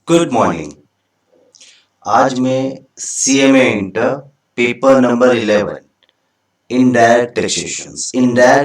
Good morning. आज मैं CMA inter paper number 11 indirect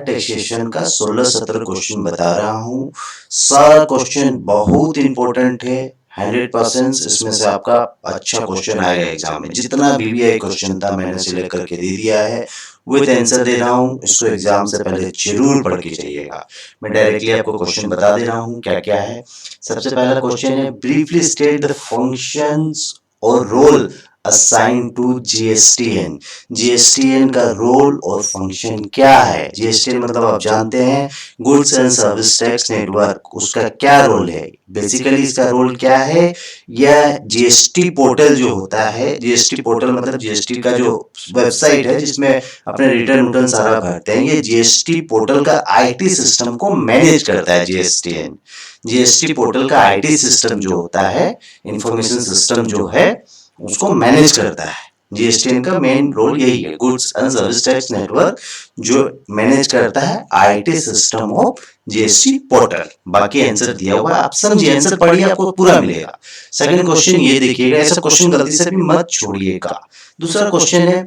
taxation का 16-17 क्वेश्चन बता रहा हूँ। सारा क्वेश्चन बहुत इंपॉर्टेंट है। 100% इसमें से आपका अच्छा क्वेश्चन आएगा एग्जाम में। जितना बीबीआई क्वेश्चन था मैंने सिलेक्ट करके दे दिया है, विद आंसर दे रहा हूँ। इसको एग्जाम से पहले जरूर पढ़ के जाइएगा। मैं डायरेक्टली आपको क्वेश्चन बता दे रहा हूँ क्या क्या है। सबसे पहला क्वेश्चन है, ब्रीफली स्टेट द फंक्शंस और role assign to GSTN. GSTN का रोल और फंक्शन क्या है? जीएसटीएन मतलब आप जानते हैं goods and service tax network, उसका क्या रोल है? बेसिकली इसका रोल क्या है? यह जीएसटी पोर्टल जो होता है, जीएसटी पोर्टल मतलब जीएसटी का जो वेबसाइट है जिसमें अपने रिटर्न सारा भरते हैं, ये जीएसटी पोर्टल का आईटी सिस्टम को मैनेज करता है जीएसटीएन। जीएसटी पोर्टल का आईटी सिस्टम जो होता है, इंफॉर्मेशन सिस्टम जो है, उसको मैनेज करता है। जीएसटीएन का मेन रोल यही है, goods and service tax network जो मैनेज करता है IT system of GST portal. बाकी आंसर दिया हुआ है, आप समझिए, आंसर पढ़िए, आपको पूरा मिलेगा। सेकंड क्वेश्चन ये देखिएगा, ऐसा क्वेश्चन गलती से भी मत छोड़िएगा। दूसरा क्वेश्चन है,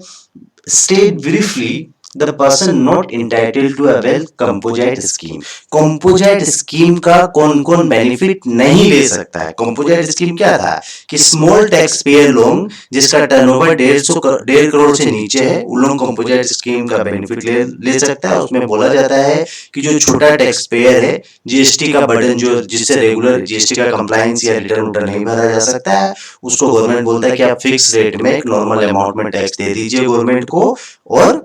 state briefly the person not entitled to a well composite scheme। composite scheme का कौन कौन बेनिफिट नहीं ले सकता है? composite scheme क्या था कि स्मॉल टैक्स पेयर लोग जिसका टर्नओवर 1.5 करोड़ से नीचे है, उन लोग composite स्कीम का बेनिफिट ले सकता है। उसमें बोला जाता है कि जो छोटा टैक्स पेयर है, जीएसटी का बर्डन जो जिससे रेगुलर जीएसटी का कंप्लायंस या रिटर्न नहीं भरा जा सकता है, उसको गवर्नमेंट बोलता है कि आप फिक्स रेट में एक नॉर्मल अमाउंट में टैक्स दे दीजिए गवर्नमेंट को और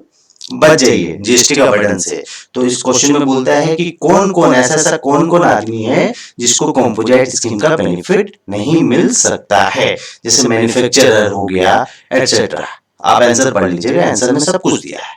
बच जाइए जीएसटी का बर्डन से। तो इस क्वेश्चन में बोलता है कि कौन कौन ऐसा कौन कौन आदमी है जिसको कंपोजिट स्कीम का बेनिफिट नहीं मिल सकता है, जैसे मैन्युफैक्चरर हो गया एटसेट्रा। आप आंसर पढ़ लीजिएगा, आंसर में सब कुछ दिया है।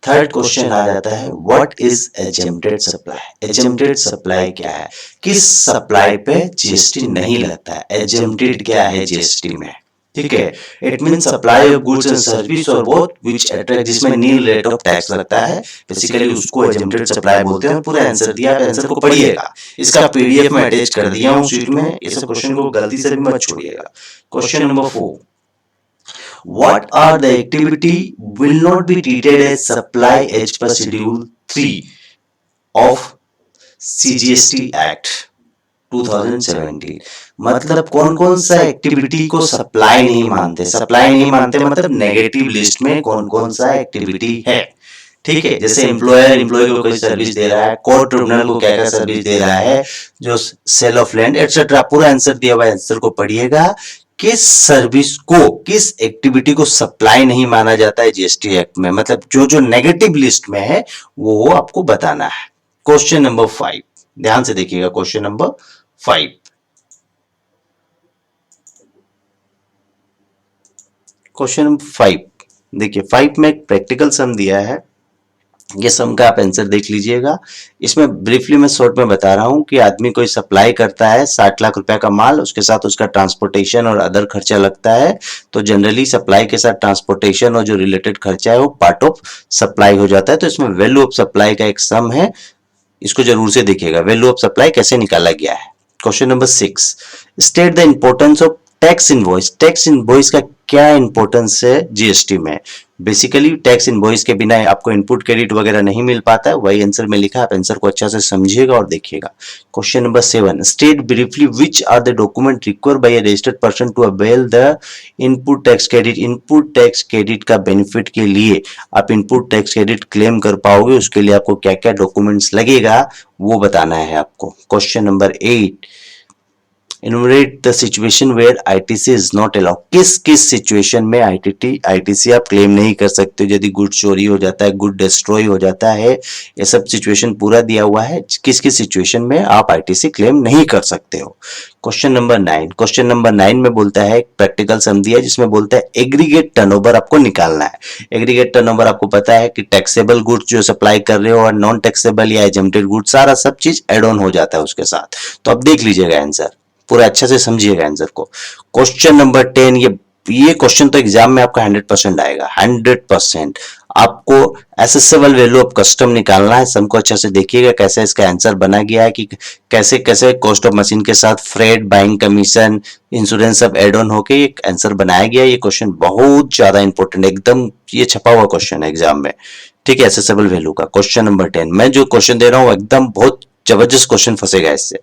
थर्ड क्वेश्चन आ जाता है, व्हाट इज एजेम्प्टेड सप्लाई। एजेम्प्टेड सप्लाई क्या है? किस सप्लाई पे जीएसटी नहीं लगता है? एजेम्प्टेड क्या है जीएसटी में? ठीक है, it mean supply of goods and service और बोथ व्हिच अट्रैक्ट, जिसमें नील रेट ऑफ टैक्स लगता है, बेसिकली उसको एजेम्प्टेड सप्लाई बोलते हैं। पूरा आंसर दिया है, आंसर को पढ़िएगा। इसका पीडीएफ में अटैच कर दिया हूं शीट में, इस क्वेश्चन को गलती से भी मत छोड़िएगा। Question number 4, what are the activity will not be treated as supply as per schedule 3 of CGST Act 2017। मतलब कौन कौन सा एक्टिविटी को सप्लाई नहीं मानते? सप्लाई नहीं मानते मतलब नेगेटिव लिस्ट में कौन कौन सा एक्टिविटी है। ठीक है, जैसे एम्प्लॉयर एम्प्लॉय को कोई सर्विस दे रहा है, कोर्ट ट्रिब्यूनल को क्या क्या सर्विस दे रहा है, जो सेल ऑफ लैंड एटसेट्रा। पूरा आंसर दिया हुआ है, आंसर को पढ़िएगा। किस सर्विस को, किस एक्टिविटी को सप्लाई नहीं माना जाता है जीएसटी एक्ट में, मतलब जो जो नेगेटिव लिस्ट में है वो आपको बताना है। क्वेश्चन नंबर 5, ध्यान से देखिएगा। क्वेश्चन नंबर 5, क्वेश्चन नंबर 5 देखिए, 5 में एक प्रैक्टिकल सम दिया है। ये सम का आप आंसर देख लीजिएगा। इसमें ब्रीफली मैं शॉर्ट में बता रहा हूं कि आदमी कोई सप्लाई करता है 60 लाख रुपए का माल, उसके साथ उसका ट्रांसपोर्टेशन और अदर खर्चा लगता है। तो जनरली सप्लाई के साथ ट्रांसपोर्टेशन और जो रिलेटेड खर्चा है वो पार्ट ऑफ सप्लाई हो जाता है। तो इसमें वैल्यू ऑफ सप्लाई का एक सम है, इसको जरूर से देखिएगा। वैल्यू ऑफ सप्लाई कैसे निकाला गया है। Question number 6, state the importance of tax invoice. Tax invoice का क्या इंपॉर्टेंस है जीएसटी में? बेसिकली टैक्स इनवॉइस के बिना आपको इनपुट क्रेडिट वगैरह नहीं मिल पाता है, वही आंसर में लिखा है। आप आंसर को अच्छा से समझिएगा और देखिएगा। Question number 7, state briefly which are the document required by a registered person to avail the input tax credit. Input tax credit का बेनिफिट के लिए आप इनपुट टैक्स क्रेडिट क्लेम कर पाओगे, उसके लिए आपको क्या क्या डॉक्यूमेंट्स लगेगा वो बताना है आपको। Question number 8, enumerate the situation where ITC is not allowed। किस किस सिचुएशन में ITC आप क्लेम नहीं कर सकते हो? यदि गुड चोरी हो जाता है, गुड डिस्ट्रॉय हो जाता है, ये सब सिचुएशन पूरा दिया हुआ है। किस किस सिचुएशन में आप ITC क्लेम नहीं कर सकते हो। क्वेश्चन नंबर 9, क्वेश्चन नंबर 9 में बोलता है, प्रैक्टिकल सम दिया है जिसमें बोलता है एग्रीगेट टर्नओवर आपको निकालना है। एग्रीगेट टर्नओवर आपको पता है कि टैक्सेबल गुड्स जो सप्लाई कर रहे हो और नॉन टैक्सेबल या एग्जम्प्टेड गुड्स, सारा सब चीज एड ऑन हो जाता है उसके साथ। तो अब देख लीजिएगा आंसर, पूरा अच्छे से समझिएगा आंसर को। क्वेश्चन नंबर 10, ये क्वेश्चन तो एग्जाम में आपका 100% आएगा, 100%। आपको एसेसेबल वैल्यू ऑफ कस्टम निकालना है। सम को अच्छे से देखिएगा कैसे इसका आंसर बना गया है कि कैसे कैसे कॉस्ट ऑफ मशीन के साथ फ्रेट, बाइंग कमीशन, इंश्योरेंस सब एड ऑन होके एक आंसर बनाया गया है। ये क्वेश्चन बहुत ज्यादा इंपॉर्टेंट है, एकदम ये छपा हुआ क्वेश्चन है एग्जाम में, ठीक है। एसेसेबल वैल्यू का क्वेश्चन नंबर 10, मैं जो क्वेश्चन दे रहा हूँ एकदम बहुत जबरदस्त क्वेश्चन फंसेगा इससे।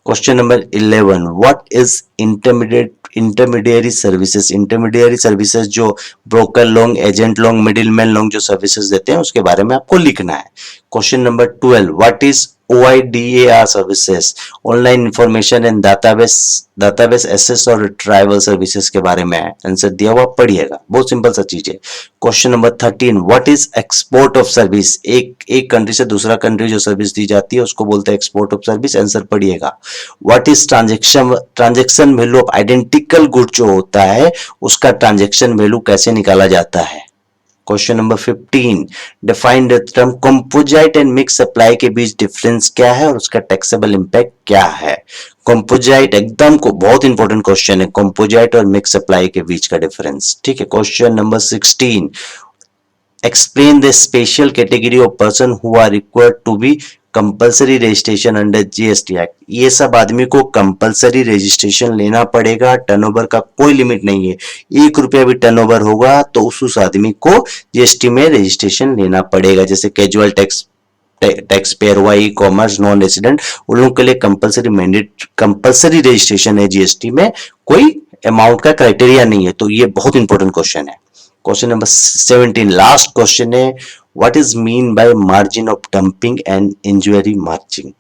Question number 11, what is intermediary services. Intermediary services जो ब्रोकर लोग, एजेंट लोग, मिडिल मैन लोग जो सर्विसेज देते हैं उसके बारे में आपको लिखना है। Question number 12, what is OIDAR services, online information and database access और रिट्राइवल सर्विसेज के बारे में है। आंसर दिया हुआ पढ़िएगा, बहुत सिंपल सा चीज है। Question number 13, what is export of service, एक कंट्री से दूसरा कंट्री जो सर्विस दी जाती है उसको बोलते हैं एक्सपोर्ट ऑफ सर्विस। आंसर पढ़िएगा। What is transaction value of identical good जो होता है उसका ट्रांजेक्शन वैल्यू कैसे निकाला जाता है। Question number 15, define the term composite and mix supply के बीच डिफरेंस क्या है और उसका टैक्सेबल इंपैक्ट क्या है। कंपोजिट एकदम को बहुत इंपॉर्टेंट क्वेश्चन है, कंपोजिट और मिक्स सप्लाई के बीच का डिफरेंस, ठीक है। Question number 16, explain the special category of person who are required to be compulsory registration under GST act. ये सब आदमी को कंपल्सरी रजिस्ट्रेशन लेना पड़ेगा, टर्नओवर का कोई लिमिट नहीं है। 1 रुपया भी टर्नओवर होगा तो उस आदमी को जीएसटी में रजिस्ट्रेशन लेना पड़ेगा। जैसे कैजुअल टैक्स पेयर हुआ, ई कॉमर्स, नॉन रेसिडेंट, उन लोगों के लिए कंपल्सरी रजिस्ट्रेशन है जीएसटी में, कोई अमाउंट का क्राइटेरिया नहीं है। तो ये बहुत इंपॉर्टेंट क्वेश्चन है। क्वेश्चन नंबर 17, लास्ट क्वेश्चन है, what is mean by margin of dumping and injury margin.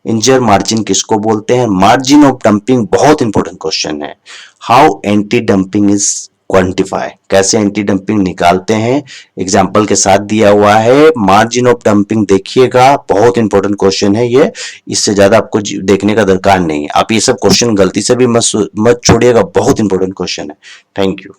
Injury margin किसको बोलते हैं, मार्जिन ऑफ डंपिंग बहुत इंपॉर्टेंट क्वेश्चन है। How anti dumping is quantify, कैसे एंटी डंपिंग निकालते हैं, एग्जाम्पल के साथ दिया हुआ है। मार्जिन ऑफ डंपिंग देखिएगा, बहुत इंपॉर्टेंट क्वेश्चन है ये, इससे ज्यादा आपको देखने का दरकार नहीं है। आप ये सब क्वेश्चन गलती से भी मत छोड़िएगा, बहुत इंपॉर्टेंट क्वेश्चन है। Thank you.